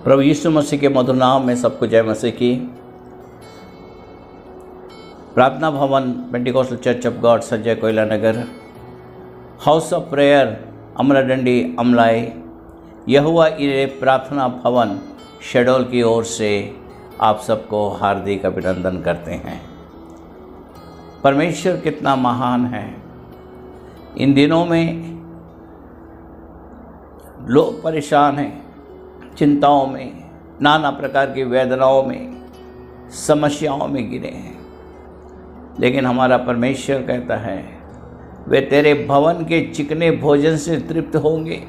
प्रभु यीशु मसीह के मधुर नाम में सबको जय मसीह की। प्रार्थना भवन Pentecostal church of God Sanjay कोयला नगर, हाउस ऑफ प्रेयर अमराडंडी अमलाई, यहोवा इरे प्रार्थना भवन शेडोल की ओर से आप सबको हार्दिक अभिनंदन करते हैं। परमेश्वर कितना महान है। इन दिनों में लोग परेशान हैं, चिंताओं में, नाना प्रकार की वेदनाओं में, समस्याओं में गिरे हैं, लेकिन हमारा परमेश्वर कहता है वे तेरे भवन के चिकने भोजन से तृप्त होंगे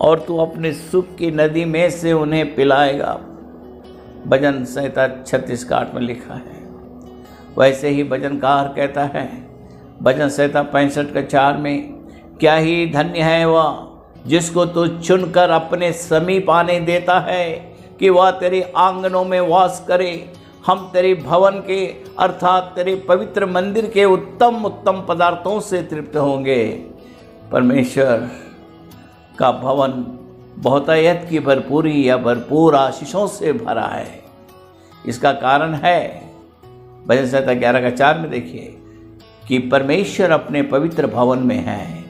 और तू अपने सुख की नदी में से उन्हें पिलाएगा। भजन संहिता 36:8 में लिखा है। वैसे ही भजनकार कहता है भजन संहिता 65:4 में, क्या ही धन्य है वह जिसको तू चुनकर अपने समीप आने देता है कि वह तेरे आंगनों में वास करे। हम तेरे भवन के अर्थात तेरे पवित्र मंदिर के उत्तम उत्तम पदार्थों से तृप्त होंगे। परमेश्वर का भवन बहुतायत की भरपूरी या भरपूर आशीषों से भरा है। इसका कारण है भजन संहिता 11:4 में देखिए कि परमेश्वर अपने पवित्र भवन में है।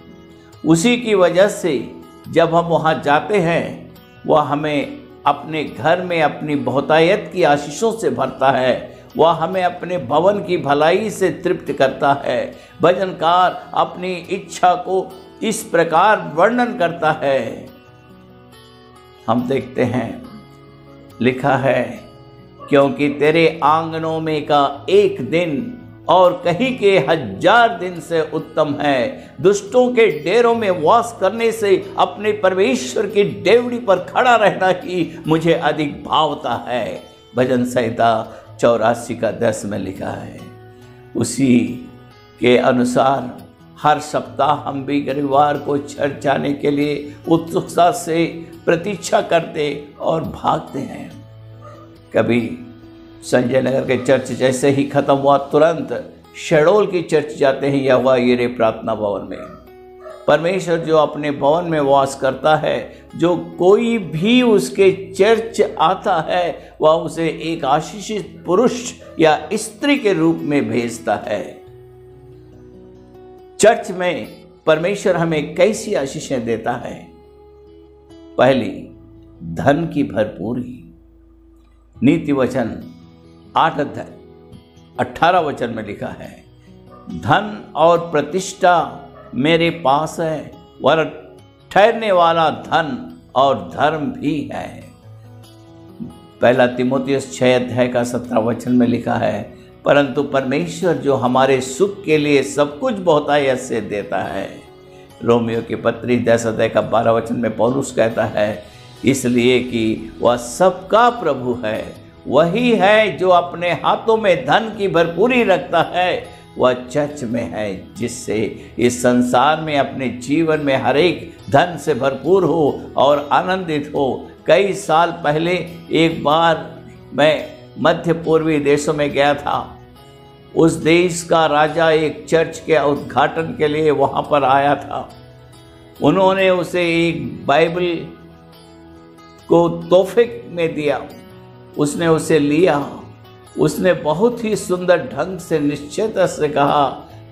उसी की वजह से जब हम वहाँ जाते हैं वह हमें अपने घर में अपनी बहुतायत की आशीषों से भरता है। वह हमें अपने भवन की भलाई से तृप्त करता है। भजनकार अपनी इच्छा को इस प्रकार वर्णन करता है। हम देखते हैं लिखा है, क्योंकि तेरे आंगनों में का एक दिन और कहीं के 1000 दिन से उत्तम है। दुष्टों के डेरों में वास करने से अपने परमेश्वर की डेवड़ी पर खड़ा रहना ही मुझे अधिक भावता है। भजन संहिता 84:10 में लिखा है। उसी के अनुसार हर सप्ताह हम भी रविवार को चर्च जाने के लिए उत्सुकता से प्रतीक्षा करते और भागते हैं। कभी संजय नगर के चर्च जैसे ही खत्म हुआ तुरंत शेडोल की चर्च जाते हैं या हुआ ये प्रार्थना भवन में। परमेश्वर जो अपने भवन में वास करता है, जो कोई भी उसके चर्च आता है वह उसे एक आशीषित पुरुष या स्त्री के रूप में भेजता है। चर्च में परमेश्वर हमें कैसी आशीषें देता है? पहली, धन की भरपूरी। नीति वचन 8:18 में लिखा है, धन और प्रतिष्ठा मेरे पास है, वर ठहरने वाला धन और धर्म भी है। पहला तीमुथियुस 6:17 में लिखा है, परंतु परमेश्वर जो हमारे सुख के लिए सब कुछ बहुतायत से देता है। रोमियो की पत्री 10:12 में पौलुस कहता है, इसलिए कि वह सबका प्रभु है, वही है जो अपने हाथों में धन की भरपूरी रखता है। वह चर्च में है जिससे इस संसार में अपने जीवन में हर एक धन से भरपूर हो और आनंदित हो। कई साल पहले एक बार मैं मध्य पूर्वी देशों में गया था। उस देश का राजा एक चर्च के उद्घाटन के लिए वहाँ पर आया था। उन्होंने उसे एक बाइबल को तोहफे में दिया। उसने उसे लिया। उसने बहुत ही सुंदर ढंग से निश्चयता से कहा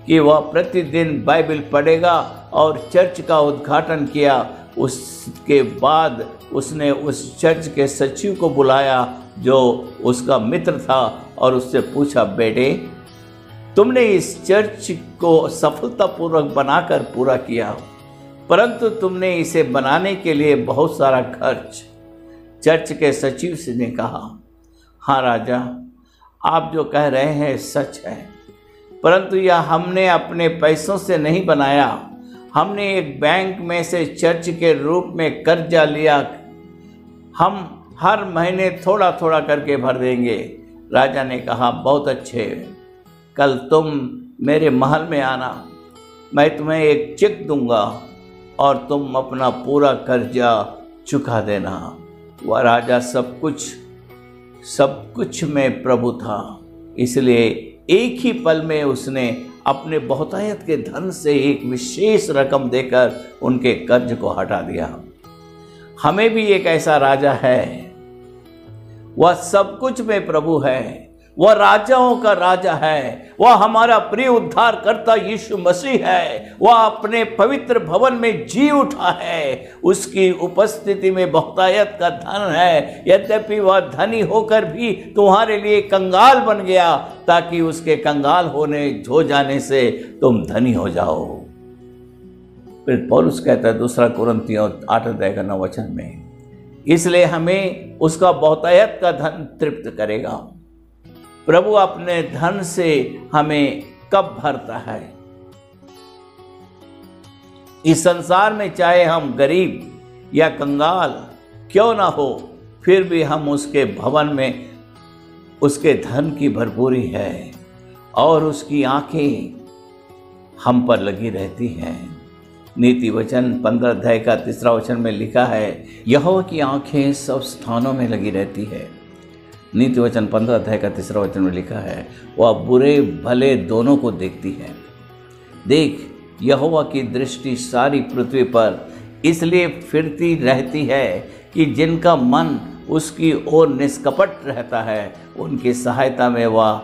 कि वह प्रतिदिन बाइबल पढ़ेगा और चर्च का उद्घाटन किया। उसके बाद उसने उस चर्च के सचिव को बुलाया जो उसका मित्र था और उससे पूछा, बेटे तुमने इस चर्च को सफलतापूर्वक बनाकर पूरा किया, परंतु तुमने इसे बनाने के लिए बहुत सारा खर्च। चर्च के सचिव से ने कहा, हाँ राजा, आप जो कह रहे हैं सच है, परंतु यह हमने अपने पैसों से नहीं बनाया। हमने एक बैंक में से चर्च के रूप में कर्जा लिया। हम हर महीने थोड़ा थोड़ा करके भर देंगे। राजा ने कहा, बहुत अच्छे, कल तुम मेरे महल में आना, मैं तुम्हें एक चेक दूंगा और तुम अपना पूरा कर्जा चुका देना। वह राजा सब कुछ में प्रभु था, इसलिए एक ही पल में उसने अपने बहुतायत के धन से एक विशेष रकम देकर उनके कर्ज को हटा दिया। हमें भी एक ऐसा राजा है, वह सब कुछ में प्रभु है, वह राजाओं का राजा है, वह हमारा प्रिय उद्धारकर्ता यीशु मसीह है। वह अपने पवित्र भवन में जी उठा है, उसकी उपस्थिति में बहुतायत का धन है। यद्यपि वह धनी होकर भी तुम्हारे लिए कंगाल बन गया, ताकि उसके कंगाल हो जाने से तुम धनी हो जाओ। फिर पौलुस कहता है 2 कुरिन्थियों 8:9 में, इसलिए हमें उसका बहुतायत का धन तृप्त करेगा। प्रभु अपने धन से हमें कब भरता है? इस संसार में चाहे हम गरीब या कंगाल क्यों ना हो, फिर भी हम उसके भवन में उसके धन की भरपूरी है और उसकी आंखें हम पर लगी रहती हैं। नीति वचन 15:3 में लिखा है, यहोवा की आंखें सब स्थानों में लगी रहती है। नीति वचन 15:3 में लिखा है, वह बुरे भले दोनों को देखती है। देख, यहोवा की दृष्टि सारी पृथ्वी पर इसलिए फिरती रहती है कि जिनका मन उसकी ओर निष्कपट रहता है, उनकी सहायता में वह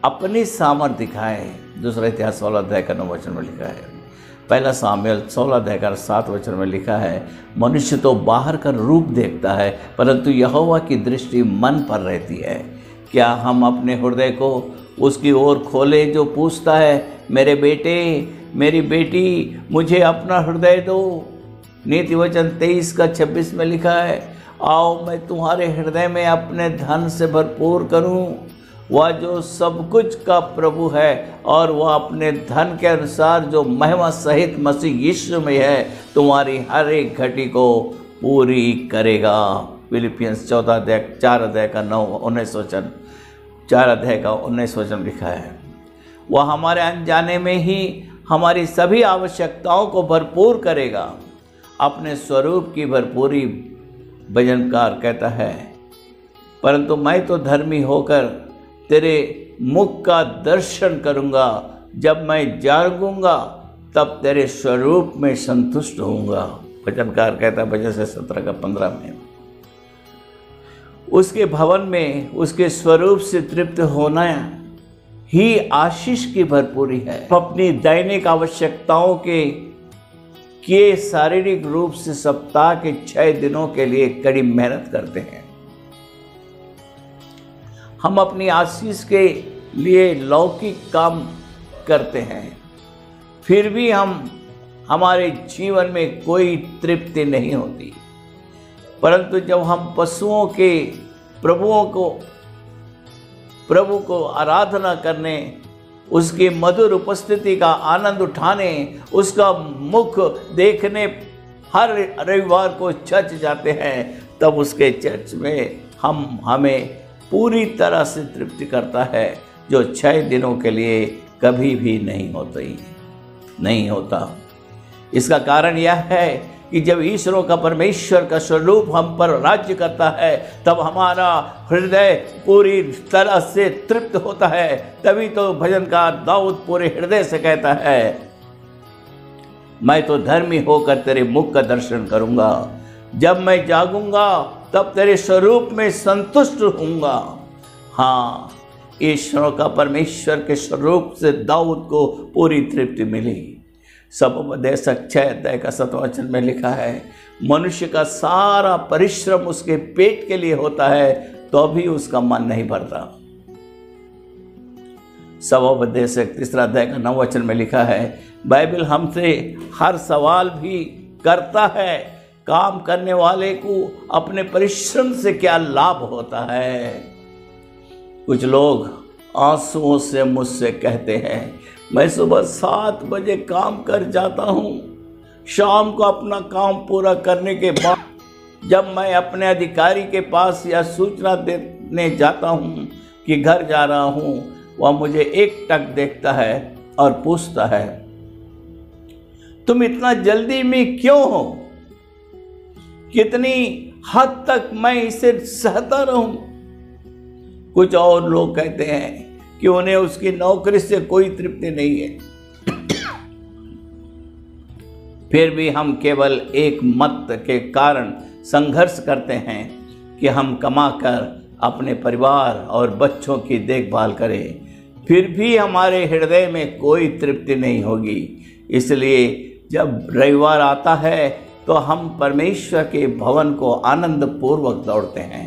अपनी सामर्थ दिखाए। 2 इतिहास 16:9 में लिखा है। 1 सामुएल 16:7 में लिखा है, मनुष्य तो बाहर का रूप देखता है, परंतु यहोवा की दृष्टि मन पर रहती है। क्या हम अपने हृदय को उसकी ओर खोले जो पूछता है, मेरे बेटे मेरी बेटी मुझे अपना हृदय दो। नीति वचन 23:26 में लिखा है, आओ मैं तुम्हारे हृदय में अपने धन से भरपूर करूं। वह जो सब कुछ का प्रभु है और वह अपने धन के अनुसार जो महिमा सहित मसीह यीशु में है, तुम्हारी हर एक घटी को पूरी करेगा। फिलिपियंस 4:19 लिखा है। वह हमारे अनजाने में ही हमारी सभी आवश्यकताओं को भरपूर करेगा। अपने स्वरूप की भरपूरी भजनकार कहता है, परंतु मैं तो धर्मी होकर तेरे मुख का दर्शन करूंगा। जब मैं जागूंगा तब तेरे स्वरूप में संतुष्ट होऊंगा। भजनकार कहता है भजन 17:15 में। उसके भवन में उसके स्वरूप से तृप्त होना ही आशीष की भरपूरी है। अपनी दैनिक आवश्यकताओं के शारीरिक रूप से सप्ताह के 6 दिनों के लिए कड़ी मेहनत करते हैं। हम अपनी आशीष के लिए लौकिक काम करते हैं, फिर भी हमारे जीवन में कोई तृप्ति नहीं होती। परंतु जब हम पशुओं के प्रभु को आराधना करने, उसकी मधुर उपस्थिति का आनंद उठाने, उसका मुख देखने हर रविवार को चर्च जाते हैं, तब उसके चर्च में हमें पूरी तरह से तृप्ति करता है, जो 6 दिनों के लिए कभी भी नहीं होता। इसका कारण यह है कि जब ईश्वरों का परमेश्वर का स्वरूप हम पर राज्य करता है, तब हमारा हृदय पूरी तरह से तृप्त होता है। तभी तो भजनकार दाऊद पूरे हृदय से कहता है, मैं तो धर्मी होकर तेरे मुख का दर्शन करूंगा। जब मैं जागूंगा तब तेरे स्वरूप में संतुष्ट होऊंगा। हाँ, ईश्वरों का परमेश्वर के स्वरूप से दाऊद को पूरी तृप्ति मिली। सबोपदेश 6:7 में लिखा है, मनुष्य का सारा परिश्रम उसके पेट के लिए होता है, तो भी उसका मन नहीं भरता। सबोपदेश 3:9 में लिखा है, बाइबल हमसे हर सवाल भी करता है, काम करने वाले को अपने परिश्रम से क्या लाभ होता है। कुछ लोग आंसुओं से मुझसे कहते हैं, मैं सुबह 7 बजे काम कर जाता हूँ, शाम को अपना काम पूरा करने के बाद जब मैं अपने अधिकारी के पास या सूचना देने जाता हूँ कि घर जा रहा हूँ, वह मुझे एकटक देखता है और पूछता है, तुम इतना जल्दी में क्यों हो? कितनी हद तक मैं इसे सहता रहूं? कुछ और लोग कहते हैं कि उन्हें उसकी नौकरी से कोई तृप्ति नहीं है, फिर भी हम केवल एक मत के कारण संघर्ष करते हैं कि हम कमाकर अपने परिवार और बच्चों की देखभाल करें, फिर भी हमारे हृदय में कोई तृप्ति नहीं होगी। इसलिए जब रविवार आता है तो हम परमेश्वर के भवन को आनंद पूर्वक दौड़ते हैं।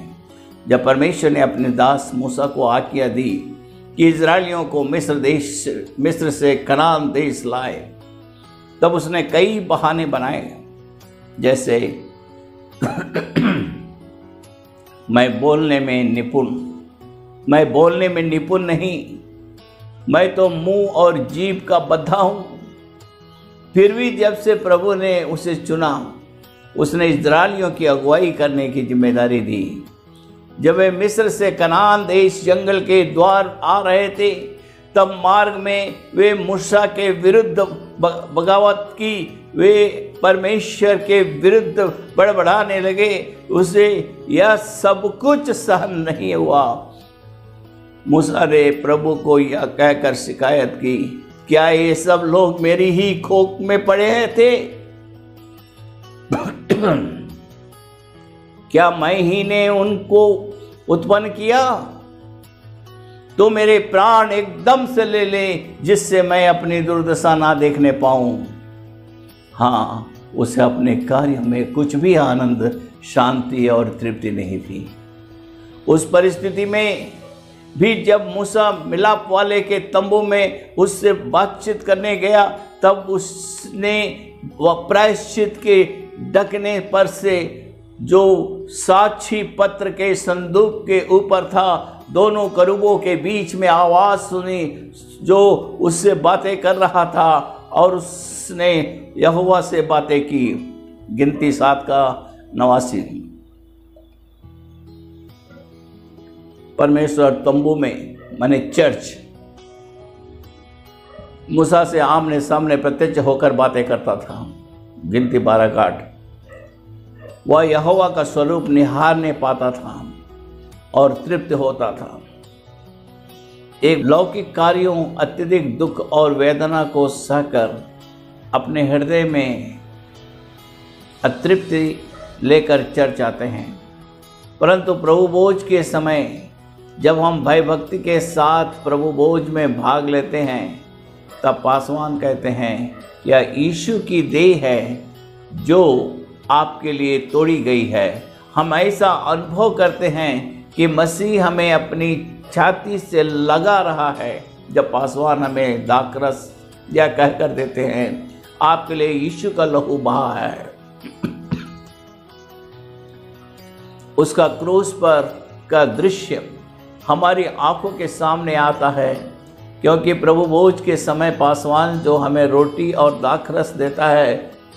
जब परमेश्वर ने अपने दास मूसा को आज्ञा दी कि इजरायलियों को मिस्र से कनान देश लाए, तब उसने कई बहाने बनाए, जैसे मैं बोलने में निपुण नहीं, मैं तो मुंह और जीभ का बद्धा हूं। फिर भी जब से प्रभु ने उसे चुना, उसने इस्राएलियों की अगुवाई करने की जिम्मेदारी दी। जब वे मिस्र से कनान देश जंगल के द्वार आ रहे थे, तब मार्ग में वे मूसा के विरुद्ध बगावत की, वे परमेश्वर के विरुद्ध बड़बड़ाने लगे। उसे यह सब कुछ सहन नहीं हुआ। मूसा ने प्रभु को यह कहकर शिकायत की, क्या ये सब लोग मेरी ही खोक में पड़े थे? क्या मैं ही ने उनको उत्पन्न किया? तो मेरे प्राण एकदम से ले ले, जिससे मैं अपनी दुर्दशा ना देखने पाऊं। हाँ, उसे अपने कार्य में कुछ भी आनंद, शांति और तृप्ति नहीं थी। उस परिस्थिति में भी जब मूसा मिलाप वाले के तंबू में उससे बातचीत करने गया, तब उसने प्रायश्चित के ढकने पर से जो साक्षी पत्र के संदूक के ऊपर था, दोनों करूबों के बीच में आवाज सुनी जो उससे बातें कर रहा था, और उसने यहोवा से बातें की। गिनती 7 का 89। परमेश्वर तंबू में, माने चर्च, मूसा से आमने सामने प्रत्यक्ष होकर बातें करता था। गिनती 12 का 8। वह यहोवा का स्वरूप निहारने पाता था और तृप्त होता था। एक लौकिक कार्यों, अत्यधिक दुख और वेदना को सहकर अपने हृदय में अतृप्ति लेकर चर्च आते हैं, परंतु प्रभु भोज के समय जब हम भय भक्ति के साथ प्रभु भोज में भाग लेते हैं, तब पासवान कहते हैं, यह यीशु की देह है जो आपके लिए तोड़ी गई है। हम ऐसा अनुभव करते हैं कि मसीह हमें अपनी छाती से लगा रहा है। जब पासवान हमें दाखरस या कहकर देते हैं, आपके लिए यीशु का लहू बहा है, उसका क्रूस पर का दृश्य हमारी आंखों के सामने आता है, क्योंकि प्रभु भोज के समय पासवान जो हमें रोटी और दाखरस देता है,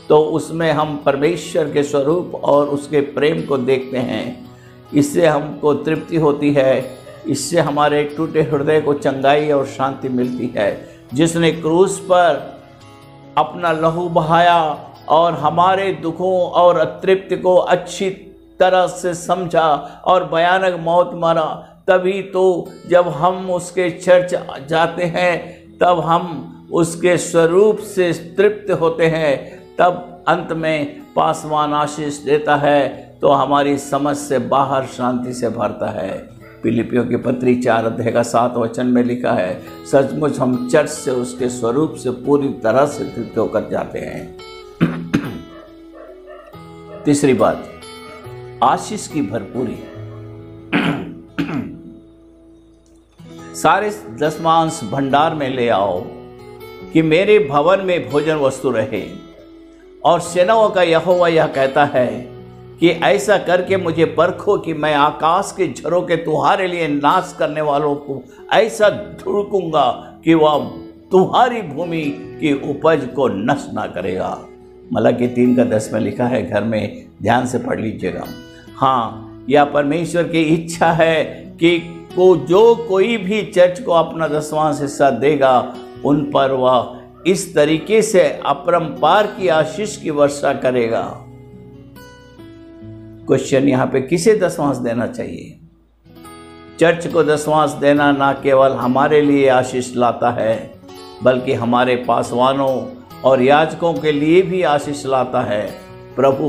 तो उसमें हम परमेश्वर के स्वरूप और उसके प्रेम को देखते हैं। इससे हमको तृप्ति होती है, इससे हमारे टूटे हृदय को चंगाई और शांति मिलती है। जिसने क्रूस पर अपना लहू बहाया और हमारे दुखों और अतृप्ति को अच्छी तरह से समझा और भयानक मौत मरा, तभी तो जब हम उसके चर्च जाते हैं, तब हम उसके स्वरूप से तृप्त होते हैं। तब अंत में पासवान आशीष देता है तो हमारी समझ से बाहर शांति से भरता है। फिलिपियों की पत्री 4 अध्याय का 7 वचन में लिखा है, सचमुच हम चर्च से उसके स्वरूप से पूरी तरह से तृप्त होकर जाते हैं। तीसरी बात, आशीष की भरपूरी। सारे दशमांश भंडार में ले आओ कि मेरे भवन में भोजन वस्तु रहे। और सेनाओं का यहोवा यह कहता है कि ऐसा करके मुझे परखो कि मैं आकाश के झरोखे तुम्हारे लिए नाश करने वालों को ऐसा धुड़कूंगा कि वह तुम्हारी भूमि की उपज को नष्ट ना करेगा। मलाकी 3 का 10 में लिखा है, घर में ध्यान से पढ़ लीजिएगा। हाँ, यह परमेश्वर की इच्छा है कि जो कोई भी चर्च को अपना दशमांश हिस्सा देगा, उन पर वह इस तरीके से अपरंपार की आशीष की वर्षा करेगा। क्वेश्चन यहाँ पे किसे दशमांश देना चाहिए? चर्च को दशमांश देना ना केवल हमारे लिए आशीष लाता है, बल्कि हमारे पासवानों और याजकों के लिए भी आशीष लाता है। प्रभु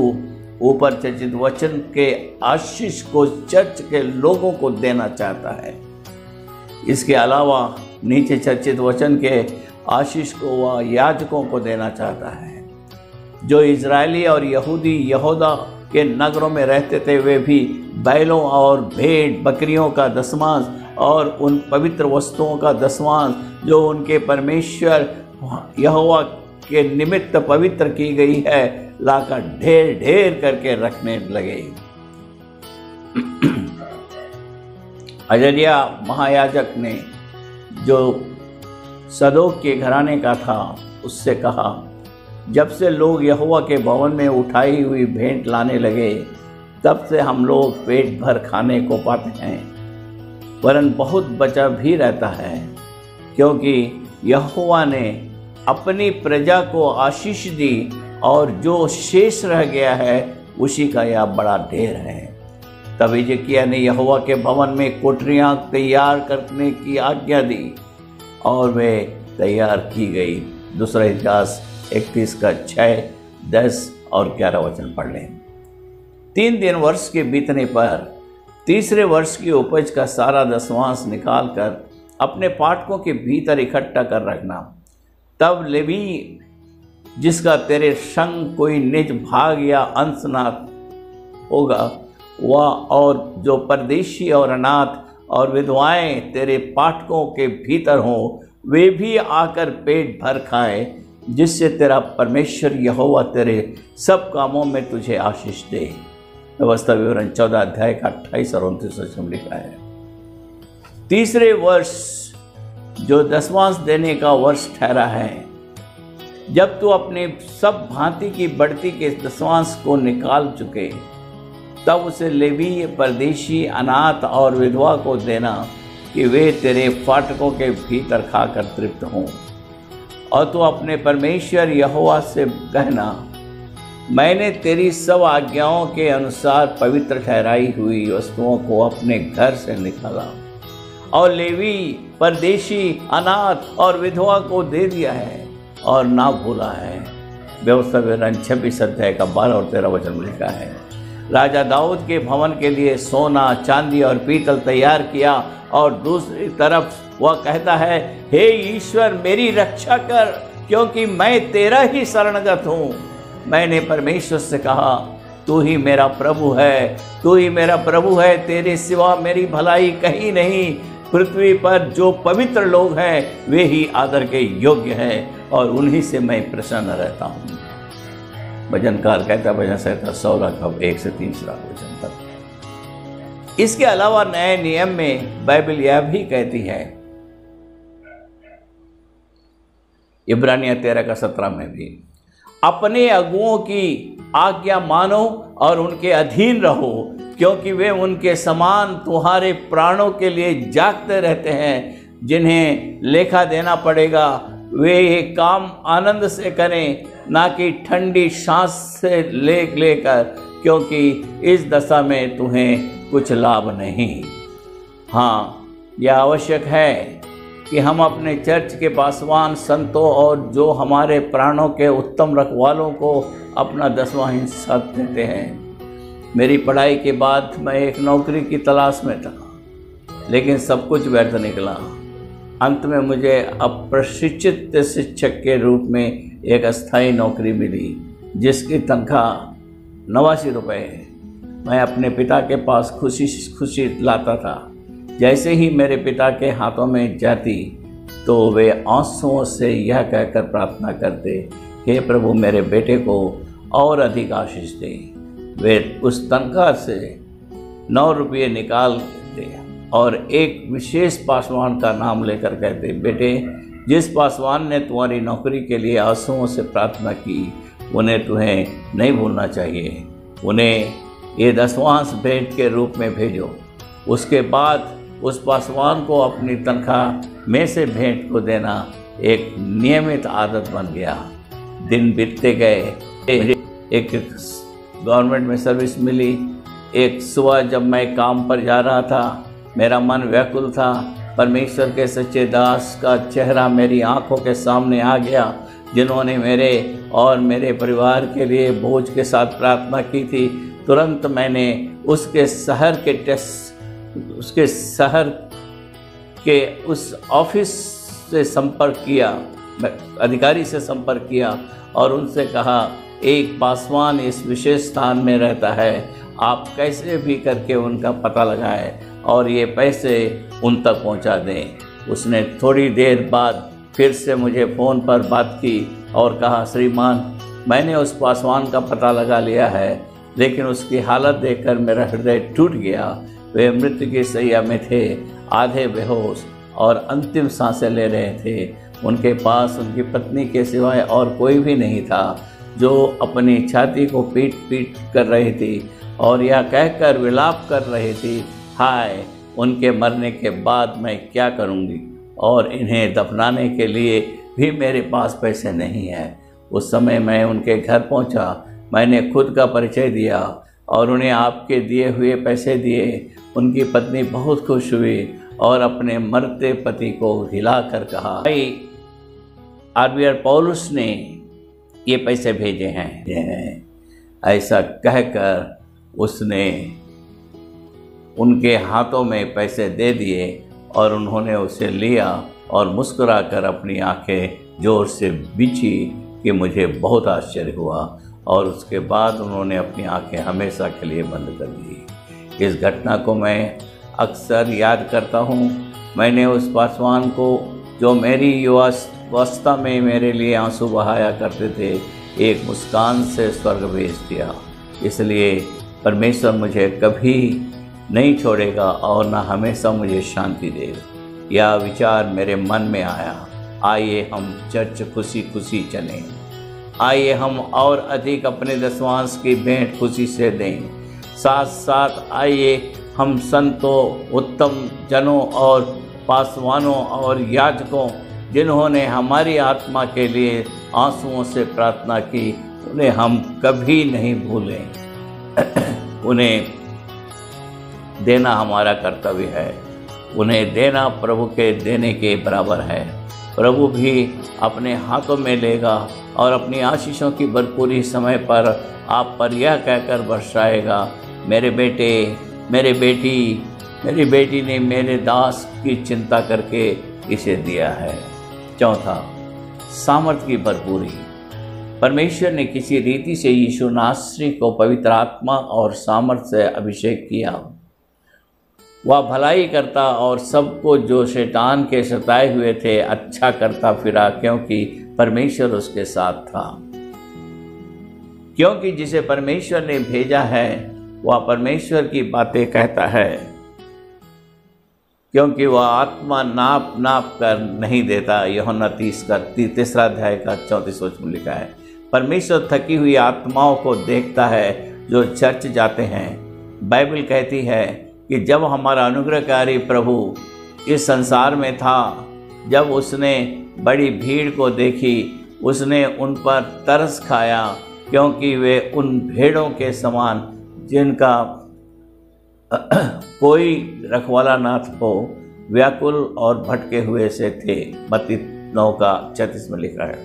ऊपर चर्चित वचन के आशीष को चर्च के लोगों को देना चाहता है। इसके अलावा नीचे चर्चित वचन के आशीष को वह याजकों को देना चाहता है। जो इजरायली और यहूदी यहूदा के नगरों में रहते थे, वे भी बैलों और भेड़ बकरियों का दशमांश और उन पवित्र वस्तुओं का दशमांश जो उनके परमेश्वर यहोवा के निमित्त पवित्र की गई है, लाकर ढेर ढेर करके रखने लगे। अजर्या महायाजक ने, जो सदोक के घराने का था, उससे कहा, जब से लोग यहोवा के भवन में उठाई हुई भेंट लाने लगे, तब से हम लोग पेट भर खाने को पाते हैं, वरन बहुत बचा भी रहता है, क्योंकि यहोवा ने अपनी प्रजा को आशीष दी और जो शेष रह गया है उसी का यह बड़ा ढेर है। तब हिजकिय्याह ने यहोवा के भवन में कोठरियाँ तैयार करने की आज्ञा दी और वे तैयार की गई। दूसरा इतिहास 31 का 6, 10 और 11 वचन पढ़ लें। 3 दिन वर्ष के बीतने पर तीसरे वर्ष की उपज का सारा दशमांश निकाल कर अपने फाटकों के भीतर इकट्ठा कर रखना। तब लेवी जिसका तेरे संग कोई निज भाग या अंश ना होगा, वह और जो परदेशी और अनाथ और विधवाएं तेरे फाटकों के भीतर हों, वे भी आकर पेट भर खाएं, जिससे तेरा परमेश्वर यहोवा तेरे सब कामों में तुझे आशीष दे। व्यवस्था विवरण 14 अध्याय का 28 और 29 वचन लिखा है। तीसरे वर्ष जो दशमांश देने का वर्ष ठहरा है, जब तू अपने सब भांति की बढ़ती के दशमांश को निकाल चुके, तब उसे लेवी, परदेशी, अनाथ और विधवा को देना, कि वे तेरे फाटकों के भीतर खाकर तृप्त हों। और तू अपने परमेश्वर यहोवा से कहना, मैंने तेरी सब आज्ञाओं के अनुसार पवित्र ठहराई हुई वस्तुओं को अपने घर से निकाला और लेवी, परदेशी, अनाथ और विधवा को दे दिया है और ना भूला है। व्यवस्था विवरण 26 अध्याय का 12 और 13 वचन लिखा है। राजा दाऊद के भवन के लिए सोना, चांदी और पीतल तैयार किया, और दूसरी तरफ वह कहता है, हे ईश्वर मेरी रक्षा कर, क्योंकि मैं तेरा ही शरणगत हूँ। मैंने परमेश्वर से कहा, तू ही मेरा प्रभु है, तू ही मेरा प्रभु है, तेरे सिवा मेरी भलाई कहीं नहीं। पृथ्वी पर जो पवित्र लोग हैं वे ही आदर के योग्य हैं, और उन्हीं से मैं प्रसन्न रहता हूँ। भजनकार कहता है, भजन संहिता 16 1 से 3 वचन तक। इसके अलावा नए नियम में बाइबल यह भी कहती है, इब्रानिया 13 का 17 में भी, अपने अगुओं की आज्ञा मानो और उनके अधीन रहो, क्योंकि वे उनके समान तुम्हारे प्राणों के लिए जागते रहते हैं, जिन्हें लेखा देना पड़ेगा। वे ये काम आनंद से करें, ना कि ठंडी सांस से लेकर, क्योंकि इस दशा में तुम्हें कुछ लाभ नहीं। हाँ, यह आवश्यक है कि हम अपने चर्च के पासवान संतों और जो हमारे प्राणों के उत्तम रखवालों को अपना 10वां हिस्सा देते हैं। मेरी पढ़ाई के बाद मैं एक नौकरी की तलाश में था, लेकिन सब कुछ व्यर्थ निकला। अंत में मुझे अप्रशिक्षित शिक्षक के रूप में एक अस्थायी नौकरी मिली, जिसकी तनख्वाह 89 रुपये मैं अपने पिता के पास खुशी खुशी लाता था। जैसे ही मेरे पिता के हाथों में जाती, तो वे आंसुओं से यह कहकर प्रार्थना करते, हे प्रभु मेरे बेटे को और अधिक आशीष दे। वे उस तनख्वाह से 9 रुपये निकाल दे और एक विशेष पासवान का नाम लेकर कहते, बेटे, जिस पासवान ने तुम्हारी नौकरी के लिए आंसुओं से प्रार्थना की, उन्हें तुम्हें नहीं भूलना चाहिए। उन्हें ये 10वां भेंट के रूप में भेजो। उसके बाद उस पासवान को अपनी तनख्वाह में से भेंट को देना, एक नियमित आदत बन गया। दिन बीतते गए, एक गवर्नमेंट में सर्विस मिली। एक सुबह जब मैं काम पर जा रहा था, मेरा मन व्याकुल था। परमेश्वर के सच्चे दास का चेहरा मेरी आंखों के सामने आ गया, जिन्होंने मेरे और मेरे परिवार के लिए बोझ के साथ प्रार्थना की थी। तुरंत मैंने उसके शहर के उस ऑफिस से संपर्क किया, अधिकारी से संपर्क किया और उनसे कहा, एक पासवान इस विशेष स्थान में रहता है, आप कैसे भी करके उनका पता लगाएं और ये पैसे उन तक पहुंचा दें। उसने थोड़ी देर बाद फिर से मुझे फ़ोन पर बात की और कहा, श्रीमान, मैंने उस पासवान का पता लगा लिया है, लेकिन उसकी हालत देखकर मेरा हृदय टूट गया। वे मृत्यु की शैया में थे, आधे बेहोश और अंतिम सांसें ले रहे थे। उनके पास उनकी पत्नी के सिवाय और कोई भी नहीं था, जो अपनी छाती को पीट पीट कर रही थी और यह कहकर विलाप कर रही थी, हाय, उनके मरने के बाद मैं क्या करूँगी और इन्हें दफनाने के लिए भी मेरे पास पैसे नहीं हैं। उस समय मैं उनके घर पहुँचा, मैंने खुद का परिचय दिया और उन्हें आपके दिए हुए पैसे दिए। उनकी पत्नी बहुत खुश हुई और अपने मरते पति को हिला कर कहा, भाई आरबीआर पौलुस ने ये पैसे भेजे हैं। ऐसा कहकर उसने उनके हाथों में पैसे दे दिए और उन्होंने उसे लिया और मुस्कुराकर अपनी आंखें जोर से बिछी कि मुझे बहुत आश्चर्य हुआ। और उसके बाद उन्होंने अपनी आंखें हमेशा के लिए बंद कर दी। इस घटना को मैं अक्सर याद करता हूँ। मैंने उस पासवान को, जो मेरी युवावस्था में मेरे लिए आंसू बहाया करते थे, एक मुस्कान से स्वर्ग भेज दिया। इसलिए परमेश्वर मुझे कभी नहीं छोड़ेगा और न हमेशा मुझे शांति देगा। यह विचार मेरे मन में आया, आइए हम चर्च खुशी खुशी चलें। आइए हम और अधिक अपने दशमांश की भेंट खुशी से दें। साथ साथ आइए हम संतों, उत्तम जनों और पासवानों और याजकों, जिन्होंने हमारी आत्मा के लिए आंसुओं से प्रार्थना की, उन्हें हम कभी नहीं भूलें। उन्हें देना हमारा कर्तव्य है। उन्हें देना प्रभु के देने के बराबर है। प्रभु भी अपने हाथों में लेगा और अपनी आशीषों की भरपूरी समय पर आप पर यह कहकर बरसाएगा, मेरे बेटे, मेरी बेटी ने मेरे दास की चिंता करके इसे दिया है। चौथा, सामर्थ की भरपूरी। परमेश्वर ने किसी रीति से यीशु नासरी को पवित्र आत्मा और सामर्थ से अभिषेक किया। वह भलाई करता और सबको जो शैतान के सताए हुए थे अच्छा करता फिरा, क्योंकि परमेश्वर उसके साथ था। क्योंकि जिसे परमेश्वर ने भेजा है वह परमेश्वर की बातें कहता है, क्योंकि वह आत्मा नाप नाप कर नहीं देता। यूहन्ना 3 अध्याय का 34 वचन में लिखा है। परमेश्वर थकी हुई आत्माओं को देखता है जो चर्च जाते हैं। बाइबल कहती है कि जब हमारा अनुग्रहकारी प्रभु इस संसार में था, जब उसने बड़ी भीड़ को देखी, उसने उन पर तरस खाया, क्योंकि वे उन भेड़ों के समान जिनका कोई रखवाला ना हो, व्याकुल और भटके हुए से थे। मत्ती 9:36 में लिखा है।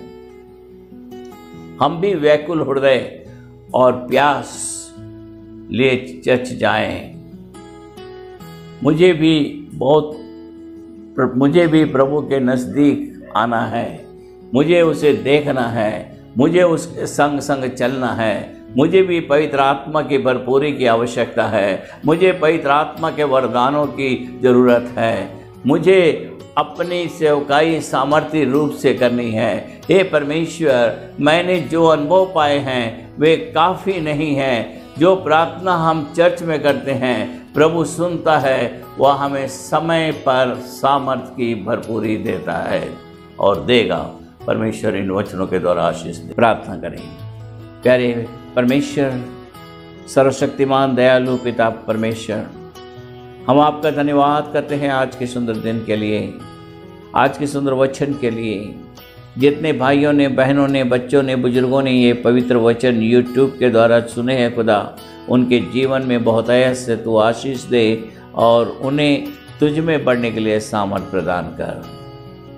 हम भी व्याकुल हृदय और प्यास लिए चर्च जाएं। मुझे भी प्रभु के नज़दीक आना है। मुझे उसे देखना है। मुझे उसके संग संग चलना है। मुझे भी पवित्र आत्मा की भरपूरी की आवश्यकता है। मुझे पवित्र आत्मा के वरदानों की ज़रूरत है। मुझे अपनी सेवकाई सामर्थ्य रूप से करनी है। हे परमेश्वर, मैंने जो अनुभव पाए हैं वे काफ़ी नहीं हैं। जो प्रार्थना हम चर्च में करते हैं प्रभु सुनता है, वह हमें समय पर सामर्थ्य की भरपूरी देता है और देगा। परमेश्वर इन वचनों के द्वारा आशीष दे। प्रार्थना करें। प्यारे परमेश्वर, सर्वशक्तिमान दयालु पिता परमेश्वर, हम आपका धन्यवाद करते हैं आज के सुंदर दिन के लिए। आज के सुंदर वचन के लिए जितने भाइयों ने, बहनों ने, बच्चों ने, बुजुर्गों ने ये पवित्र वचन यूट्यूब के द्वारा सुने हैं खुदा, उनके जीवन में बहुत ऐसे तू आशीष दे और उन्हें तुझ में बढ़ने के लिए सामर्थ प्रदान कर।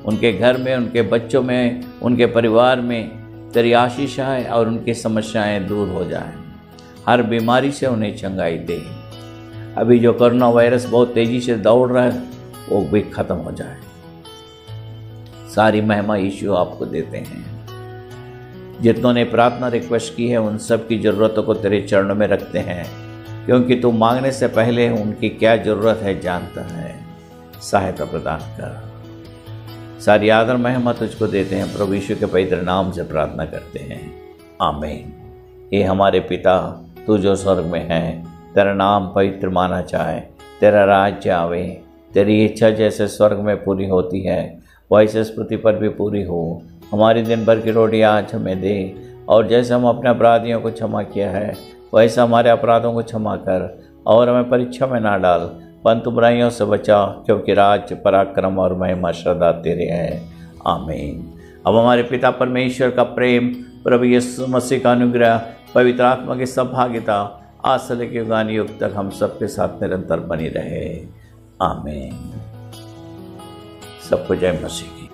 उनके घर में, उनके बच्चों में, उनके परिवार में तेरी आशीष आए और उनकी समस्याएं दूर हो जाएं। हर बीमारी से उन्हें चंगाई दे। अभी जो कोरोना वायरस बहुत तेज़ी से दौड़ रहा है वो भी खत्म हो जाए। सारी महिमा यीशु आपको देते हैं। जितनों ने प्रार्थना रिक्वेस्ट की है उन सब की ज़रूरतों को तेरे चरणों में रखते हैं, क्योंकि तू मांगने से पहले उनकी क्या ज़रूरत है जानता है। सहायता प्रदान कर। सारी आदर महिमा तुझको देते हैं, प्रभु यीशु के पवित्र नाम से प्रार्थना करते हैं, आमीन। हे हमारे पिता, तू जो स्वर्ग में है, तेरा नाम पवित्र माना जाए, तेरा राज्य आवे, तेरी इच्छा जैसे स्वर्ग में पूरी होती है वैसे इस पृथ्वी पर भी पूरी हो। हमारी दिन भर की रोटी आज हमें दे, और जैसे हम अपने अपराधियों को क्षमा किया है वैसे हमारे अपराधों को क्षमा कर, और हमें परीक्षा में ना डाल परंतु बुराइयों से बचा, क्योंकि राज्य, पराक्रम और महिमा सदा तेरे है, आमीन। अब हमारे पिता परमेश्वर का प्रेम, प्रभु यीशु मसीह का अनुग्रह, पवित्र आत्मा की सहभागिता आज से लेकर युगान युग तक हम सबके साथ निरंतर बनी रहे, आमीन। सबको जय मसीह की।